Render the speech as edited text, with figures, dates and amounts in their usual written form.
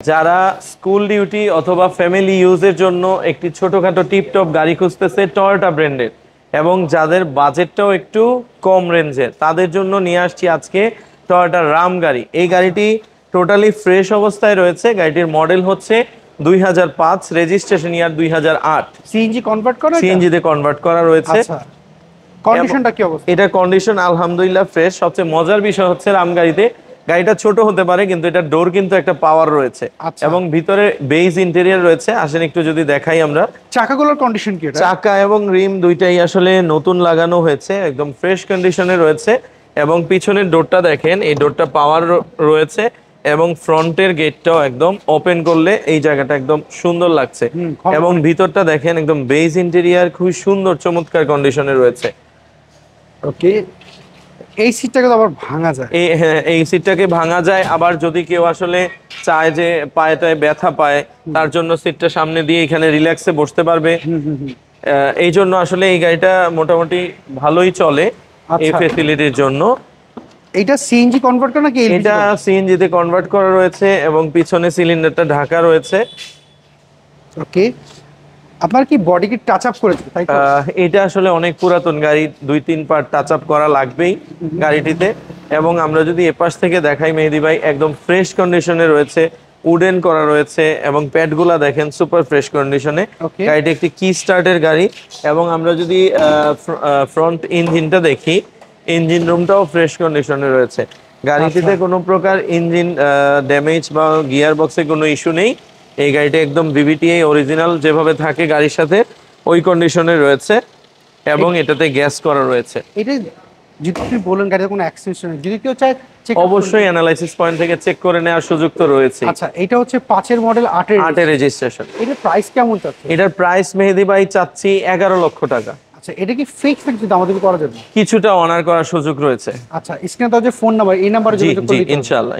যারা school duty অথবা family ইউজের জন্য একটি ছোটখাটো টিপটপ গাড়ি খুঁজতেছে টয়োটা ব্র্যান্ডের, এবং যাদের বাজেটটাও একটু কম রেঞ্জের, তাদের জন্য নিয়ে আসছি আজকে টয়োটা রাম গাড়ি। এই গাড়িটি টোটালি ফ্রেশ অবস্থায় রয়েছে। গাড়িটির মডেল হচ্ছে 2005, রেজিস্ট্রেশন ইয়ার 2008। সিএনজি কনভার্ট করা, সিএনজি তে কনভার্ট করা রয়েছে। আচ্ছা, কন্ডিশনটা কি অবস্থা? এটা কন্ডিশন আলহামদুলিল্লাহ ফ্রেশ। সবচেয়ে মজার বিষয় হচ্ছে রাম গাড়িতে গাড়িটা ছোট হতে পারে কিন্তু এটা ডোর কিন্তু একটা পাওয়ার রয়েছে, এবং ভিতরে বেজ ইন্টেরিয়র রয়েছে। আসেন একটু যদি দেখাই আমরা। চাকাগুলোর কন্ডিশন কি? চাকা এবং রিম দুইটাই আসলে নতুন লাগানো হয়েছে, একদম ফ্রেশ কন্ডিশনে রয়েছে। এবং পিছনের ডোরটা দেখেন, এই ডোরটা পাওয়ার রয়েছে, এবং ফ্রন্টের গেটটাও একদম ওপেন করলে এই জায়গাটা একদম সুন্দর লাগছে। এবং ভিতরটা দেখেন একদম বেজ ইন্টেরিয়র, খুব সুন্দর চমৎকার কন্ডিশনে রয়েছে। ওকে, এই সিটটাকে তো আবার ভাঙা যায়? এই সিটটাকে ভাঙা যায়। আবার যদি কেউ আসলে চায় যে পায়েটায় ব্যথা পায়, তার জন্য সিটটা সামনে দিয়ে এখানে রিল্যাক্সে বসতে পারবে। এই জন্য আসলে এই গাড়িটা মোটামুটি ভালোই চলে এই ফ্যাসিলিটির জন্য। এটা সিএনজি কনভার্ট করা নাকি? এটা সিএনজি তে কনভার্ট করা রয়েছে এবং পিছনে সিলিন্ডারটা ঢাকা রয়েছে। ওকে, আপনার কি বডি কি টাচ আপ করেছে? এটা আসলে অনেক পুরাতন গাড়ি, 2-3 পার্ট টাচ আপ করা লাগবেই গাড়িটিতে। এবং আমরা যদি এপাশ থেকে দেখাই মেহেদী ভাই, একদম ফ্রেশ কন্ডিশনে রয়েছে, উডেন করা রয়েছে, এবং প্যাডগুলা দেখেন সুপার ফ্রেশ কন্ডিশনে। গাড়িটি একটি কি স্টার্টের গাড়ি। এবং আমরা যদি ফ্রন্ট ইঞ্জিনটা দেখি, ইঞ্জিন রুমটাও ফ্রেশ কন্ডিশনে রয়েছে। গাড়িটিতে কোনো প্রকার ইঞ্জিন ড্যামেজ বা গিয়ার বক্সে কোনো ইস্যু নেই। এই গাড়িটা একদম বিবিটিআই অরিজিনাল যেভাবে থাকে গাড়ির সাথে ওই কন্ডিশনে রয়েছে, এবং এটাতে গ্যাস করা রয়েছে। এটা যদি আপনি বলেন গাড়িতে কোনো অ্যাক্সিডেন্ট নেই, যদি কেউ চায় অবশ্যই অ্যানালাইসিস পয়েন্ট থেকে চেক করে নেওয়ার সুযোগ তো রয়েছে। আচ্ছা, এটা হচ্ছে 5 এর মডেল, 8 এর রেজিস্ট্রেশন। এটার প্রাইস কেমন চাচ্ছেন? এটার প্রাইস মেহেদী ভাই চাচ্ছি 11 লক্ষ টাকা। আচ্ছা, এটা কি ফিক্স নাকি দামাদামি করা যাবে? কিছুটা অনার করার সুযোগ রয়েছে। আচ্ছা, স্ক্রিনে তো যে ফোন নাম্বার, এই নাম্বারে যোগাযোগ করলে ইনশাআল্লাহ।